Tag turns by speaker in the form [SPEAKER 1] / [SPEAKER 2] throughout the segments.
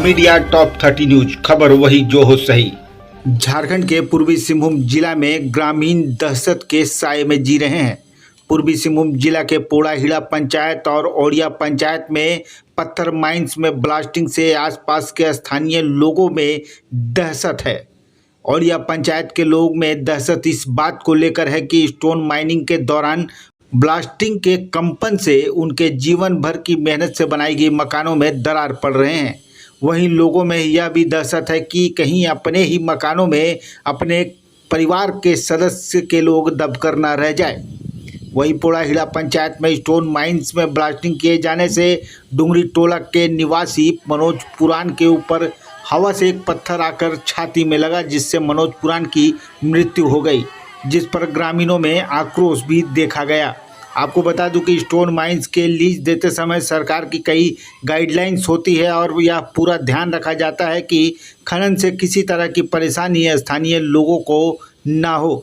[SPEAKER 1] Media top 30 news, खबर वही जो हो सही। झारखंड के पूर्वी सिंहभूम जिला में ग्रामीण दहशत के साए में जी रहे हैं। पूर्वी सिंहभूम जिला के पोड़ाहीड़ा पंचायत और ओड़िया पंचायत में पत्थर माइंस में ब्लास्टिंग से आसपास के स्थानीय लोगों में दहशत है। ओड़िया पंचायत के लोग में दहशत इस बात को लेकर है कि स्टोन माइनिंग के दौरान ब्लास्टिंग के कंपन से उनके जीवन भर की मेहनत से बनाई गई मकानों में दरार पड़ रहे हैं। वहीं लोगों में यह भी दहशत है कि कहीं अपने ही मकानों में अपने परिवार के सदस्य के लोग दबकर न रह जाए। वहीं पोड़ाहीड़ा पंचायत में स्टोन माइंस में ब्लास्टिंग किए जाने से डुंगरी टोला के निवासी मनोज पुरान के ऊपर हवा से एक पत्थर आकर छाती में लगा, जिससे मनोज पुरान की मृत्यु हो गई, जिस पर ग्रामीणों में आक्रोश भी देखा गया। आपको बता दूं कि स्टोन माइंस के लीज देते समय सरकार की कई गाइडलाइंस होती है और यह पूरा ध्यान रखा जाता है कि खनन से किसी तरह की परेशानी स्थानीय लोगों को ना हो।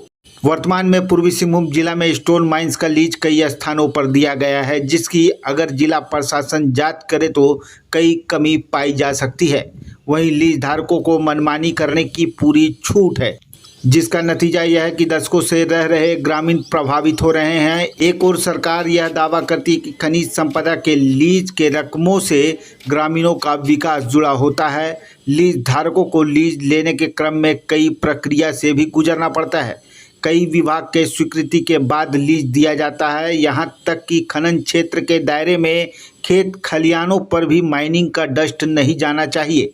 [SPEAKER 1] वर्तमान में पूर्वी सिंहभूम जिला में स्टोन माइंस का लीज कई स्थानों पर दिया गया है, जिसकी अगर जिला प्रशासन जांच करे तो कई कमी पाई जा सकती है। वहीं लीज धारकों को मनमानी करने की पूरी छूट है, जिसका नतीजा यह है कि दशकों से रह रहे ग्रामीण प्रभावित हो रहे हैं। एक और सरकार यह दावा करती है कि खनिज संपदा के लीज के रकमों से ग्रामीणों का विकास जुड़ा होता है। लीज धारकों को लीज लेने के क्रम में कई प्रक्रिया से भी गुजरना पड़ता है। कई विभाग के स्वीकृति के बाद लीज दिया जाता है। यहाँ तक कि खनन क्षेत्र के दायरे में खेत खलिहानों पर भी माइनिंग का डस्ट नहीं जाना चाहिए।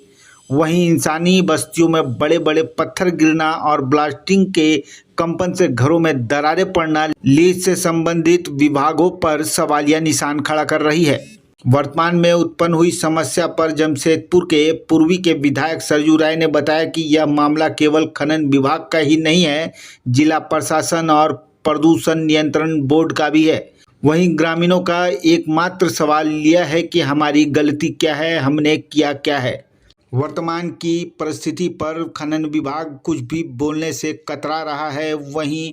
[SPEAKER 1] वहीं इंसानी बस्तियों में बड़े बड़े पत्थर गिरना और ब्लास्टिंग के कंपन से घरों में दरारें पड़ना लीज से संबंधित विभागों पर सवालिया निशान खड़ा कर रही है। वर्तमान में उत्पन्न हुई समस्या पर जमशेदपुर के पूर्वी के विधायक सरजू राय ने बताया कि यह मामला केवल खनन विभाग का ही नहीं है, जिला प्रशासन और प्रदूषण नियंत्रण बोर्ड का भी है। वहीं ग्रामीणों का एकमात्र सवाल यह है कि हमारी गलती क्या है, हमने किया क्या है। वर्तमान की परिस्थिति पर खनन विभाग कुछ भी बोलने से कतरा रहा है। वहीं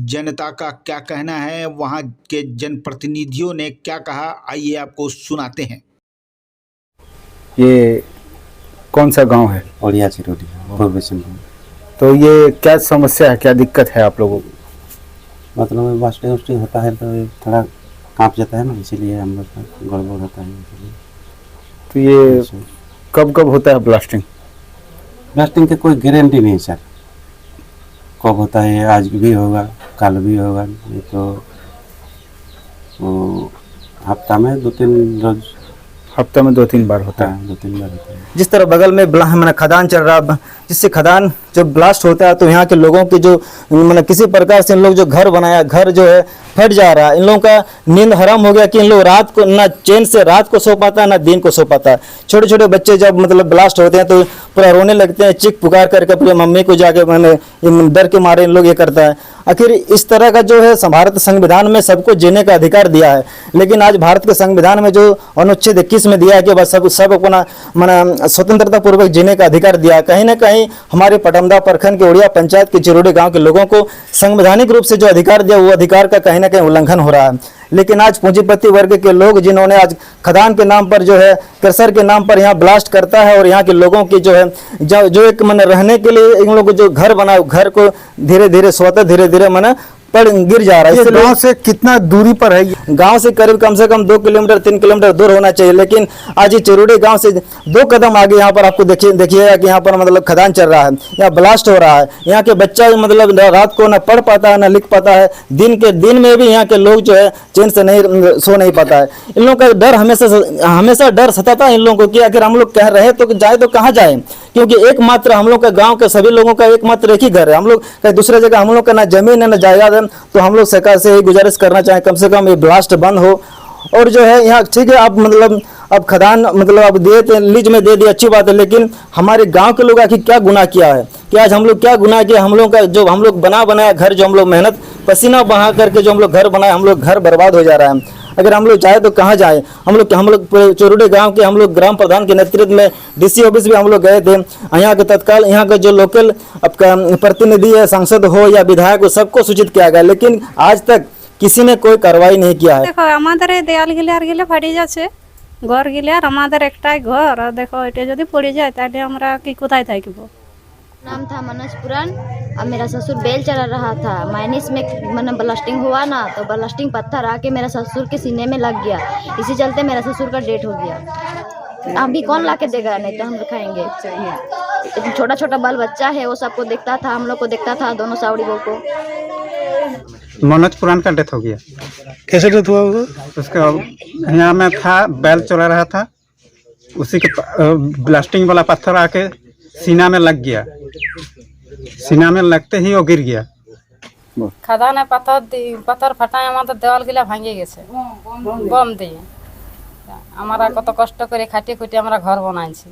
[SPEAKER 1] जनता का क्या कहना है, वहां के जनप्रतिनिधियों ने क्या कहा, आइए आपको सुनाते हैं।
[SPEAKER 2] ये कौन सा गांव है?
[SPEAKER 3] ओड़िया चिरौली, पूर्वी सिंहभूम।
[SPEAKER 2] तो ये क्या समस्या है, क्या दिक्कत है आप लोगों को?
[SPEAKER 3] मतलब ब्लास्टिंग होता है तो थोड़ा कांप जाता है ना, इसीलिए हम लोग का गड़बड़ होता है।
[SPEAKER 2] तो ये कब कब होता है ब्लास्टिंग?
[SPEAKER 3] ब्लास्टिंग की कोई गारंटी नहीं सर, कब होता है, आज भी होगा कल भी होगा, नहीं तो वो हफ्ता में 2-3 रोज,
[SPEAKER 2] हफ्ता में 2-3 बार होता है।
[SPEAKER 3] 2-3 बार होता है।
[SPEAKER 4] जिस तरह बगल में मैंने खदान चल रहा, जिससे खदान जब ब्लास्ट होता है तो यहाँ के लोगों की जो मैंने किसी प्रकार से इन लोग जो घर बनाया, घर जो है फट जा रहा है। इन लोगों का नींद हराम हो गया कि इन लोग रात को ना चैन से रात को सो पाता है ना दिन को सो पाता है। छोटे छोटे बच्चे जब मतलब ब्लास्ट होते हैं तो पूरा रोने लगते हैं, चीख पुकार करके अपनी मम्मी को जाके मैंने डर के मारे इन लोग ये करता है। आखिर इस तरह का जो है भारत संविधान में सबको जीने का अधिकार दिया है, लेकिन आज भारत के संविधान में जो अनुच्छेद 21 में दिया है कि बस सब अपना माना स्वतंत्रता पूर्वक जीने का अधिकार दिया है। कहीं ना कहीं हमारे पटमदा प्रखंड के ओड़िया पंचायत के चिरोड़ी गांव के लोगों को संवैधानिक रूप से जो अधिकार दिया, वो अधिकार का कहीं ना कहीं उल्लंघन हो रहा है। लेकिन आज पूंजीपति वर्ग के लोग जिन्होंने आज खदान के नाम पर जो है क्रशर के नाम पर यहाँ ब्लास्ट करता है और यहाँ के लोगों की जो है जो एक मन रहने के लिए इन लोगों जो घर बनाए, घर को धीरे धीरे स्वतः धीरे धीरे मन पर गिर जा रहा है।
[SPEAKER 2] ये गांव से कितना दूरी पर है?
[SPEAKER 4] गांव से करीब कम से कम 2 किलोमीटर 3 किलोमीटर दूर होना चाहिए, लेकिन आज ये चिरोड़ी गांव से 2 कदम आगे यहाँ पर आपको देखिएगा कि यहाँ पर मतलब खदान चल रहा है, यहाँ ब्लास्ट हो रहा है। यहाँ के बच्चा मतलब रात को न पढ़ पाता है न लिख पाता है, दिन में भी यहाँ के लोग जो है चैन से नहीं सो नहीं पाता है। इन लोगों का डर हमेशा डर सताता है इन लोगों को कि आखिर हम लोग कह रहे तो जाए तो कहाँ जाए, क्योंकि एकमात्र हम लोग का गाँव के सभी लोगों का एकमात्र एक ही घर है। हम लोग कहीं दूसरे जगह हम लोग का ना जमीन है न जायदाद है, तो हम लोग सरकार से यही गुजारिश करना चाहें कम से कम ये ब्लास्ट बंद हो। और जो है यहाँ ठीक है, आप मतलब अब खदान मतलब अब दे लीज में दे दी, अच्छी बात है, लेकिन हमारे गांव के लोग आखिर क्या गुनाह किया है कि आज हम लोग क्या गुनाह किया? हम लोग का जो हम लोग बनाया घर, जो हम लोग मेहनत पसीना बहा करके जो हम लोग घर बनाए, हम लोग घर बर्बाद हो जा रहा है। अगर हम लोग चाहे तो कहाँ जाए? हम लोग चोरुडी गांव के हम लोग ग्राम प्रधान के नेतृत्व में डीसी ऑफिस भी हम लोग गए थे। यहाँ के तत्काल यहाँ का जो लोकल प्रतिनिधि है, सांसद हो या विधायक हो, सबको सूचित किया गया, लेकिन आज तक किसी ने कोई कार्रवाई नहीं किया है।
[SPEAKER 5] देखो हमारे देयाल गिले फाटी जाच्छे ঘর গেলে আর আমাদের একটাই ঘর, আর দেখো এটা যদি পড়ে যায় তাহলে আমরা কি কোথায় থাকবো।
[SPEAKER 6] नाम था मनोज पुरान और मेरा ससुर बेल चला रहा था। माइनिस में मैंने ब्लास्टिंग हुआ ना, तो ब्लास्टिंग पत्थर आके मेरा ससुर के सीने में लग गया। इसी चलते मेरा ससुर का डेथ हो गया। अभी कौन ला के देगा, नहीं तो हम लोग खाएंगे। छोटा छोटा बाल बच्चा है, वो सबको देखता था, हम लोग को देखता था, दोनों सावड़ी बहू को।
[SPEAKER 7] मनोज पुरान का डेथ हो गया।
[SPEAKER 2] कैसे डेथ हुआ वो?
[SPEAKER 7] उसका यहाँ में था, बैल चला रहा था, उसी के ब्लास्टिंग वाला पत्थर आके सीना में लग गया। सीना में लगते ही वो गिर गया।
[SPEAKER 8] খাদানে পাথর ফাটায় আমাদের দেওয়াল গিলা ভাঙে গেছে বম দিয়ে। আমরা কত কষ্ট করে খাটিয়ে খুঁটিয়ে আমরা ঘর বানাইছি।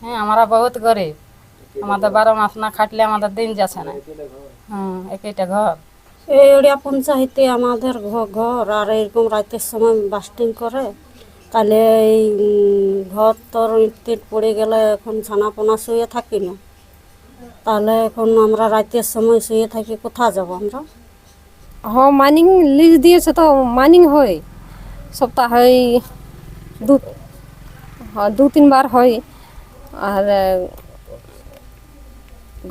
[SPEAKER 8] হ্যাঁ, আমরা বহুত গরিব, আমাদের 12 মাস না খাটলে আমাদের দিন যাচ্ছে না। একটা ঘর
[SPEAKER 5] এই এরিয়া পঞ্চায়েতে আমাদের ঘর, আর এরকম রাতের সময় বাস্টিং করে, তাহলে এই ঘর তোর ইট পড়ে গেলে এখন ছানাপোনা শুয়ে থাকি না, তাহলে এখন আমরা রাতের সময় শুয়ে থাকি, কোথা যাব আমরা।
[SPEAKER 9] हाँ, माइनिंग लीज दिए से तो माइनिंग होए सप्ताहे दो तीन बार होए। और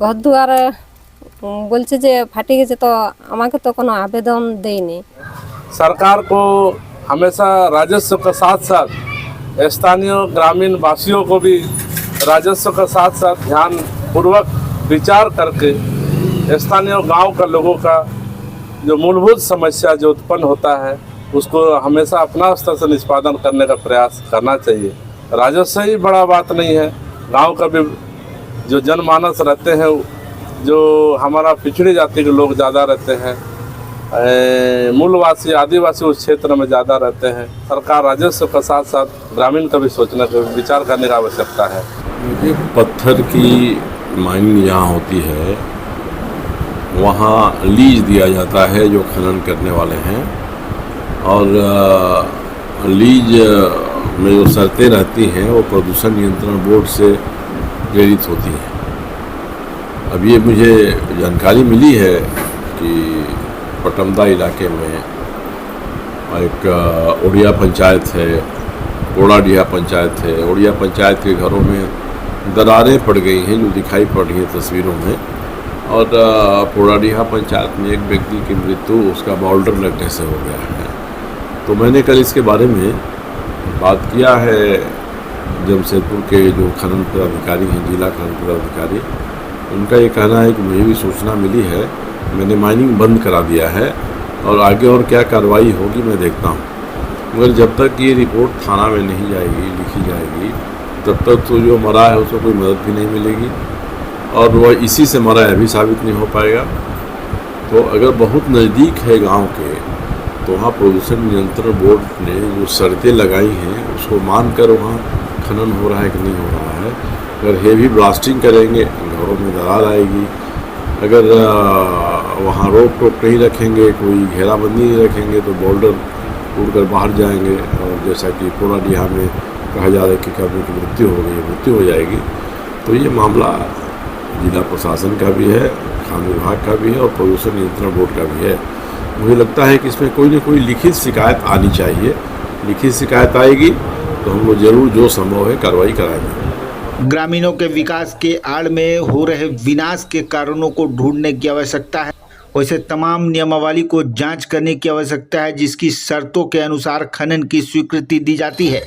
[SPEAKER 9] घर दुआर बोलছে যে ফাটে গেছে, তো আমাকে তো কোনো আবেদন দেয়নি।
[SPEAKER 10] सरकार को हमेशा राजस्व के साथ साथ स्थानीय ग्रामीण वासियों को भी राजस्व के साथ साथ ध्यान पूर्वक विचार करके स्थानीय गांव का लोगों का जो मूलभूत समस्या जो उत्पन्न होता है उसको हमेशा अपना स्तर से निष्पादन करने का प्रयास करना चाहिए। राजस्व ही बड़ा बात नहीं है, गांव का भी जो जनमानस रहते हैं, जो हमारा पिछड़ी जाति के लोग ज़्यादा रहते हैं, मूलवासी आदिवासी उस क्षेत्र में ज़्यादा रहते हैं। सरकार राजस्व के साथ साथ ग्रामीण का भी सोचने का विचार करने की आवश्यकता है।
[SPEAKER 11] पत्थर की माइनिंग जहाँ होती है वहाँ लीज दिया जाता है जो खनन करने वाले हैं, और लीज में जो शर्तें रहती हैं वो प्रदूषण नियंत्रण बोर्ड से प्रेरित होती हैं। अब ये मुझे जानकारी मिली है कि पटमदा इलाके में एक ओडिया पंचायत है, पोड़ाडीहा पंचायत है। ओडिया पंचायत के घरों में दरारें पड़ गई हैं जो दिखाई पड़ रही हैं तस्वीरों में, और पोड़ाडीहा पंचायत में एक व्यक्ति की मृत्यु उसका बोल्डर लगने से हो गया है। तो मैंने कल इसके बारे में बात किया है जमशेदपुर के जो खनन पदाधिकारी हैं, जिला खनन पदाधिकारी, उनका ये कहना है कि मुझे भी सूचना मिली है, मैंने माइनिंग बंद करा दिया है और आगे और क्या कार्रवाई होगी मैं देखता हूँ। मगर जब तक ये रिपोर्ट थाना में नहीं जाएगी, लिखी जाएगी, तब तक तो जो मरा है उसको कोई मदद भी नहीं मिलेगी, और वह इसी से मरा है भी साबित नहीं हो पाएगा। तो अगर बहुत नज़दीक है गांव के, तो वहाँ प्रदूषण नियंत्रण बोर्ड ने जो शर्तें लगाई हैं उसको मानकर वहाँ खनन हो रहा है कि नहीं हो रहा है। अगर हेवी ब्लास्टिंग करेंगे घरों में दरार आएगी, अगर वहाँ रोक टोक नहीं रखेंगे, कोई घेराबंदी नहीं रखेंगे, तो बोल्डर उड़कर बाहर जाएंगे, और जैसा कि पोड़ाडीहा में कहा जा रहा है कि कभी की मृत्यु हो गई, मृत्यु हो जाएगी। तो ये मामला जिला प्रशासन का भी है, खान विभाग का भी है, और प्रदूषण नियंत्रण बोर्ड का भी है। मुझे लगता है कि इसमें कोई न कोई लिखित शिकायत आनी चाहिए। लिखित शिकायत आएगी तो हम लोग जरूर जो संभव है कार्रवाई कराएंगे।
[SPEAKER 1] ग्रामीणों के विकास के आड़ में हो रहे विनाश के कारणों को ढूंढने की आवश्यकता है। वैसे तमाम नियमावली को जांच करने की आवश्यकता है, जिसकी शर्तों के अनुसार खनन की स्वीकृति दी जाती है।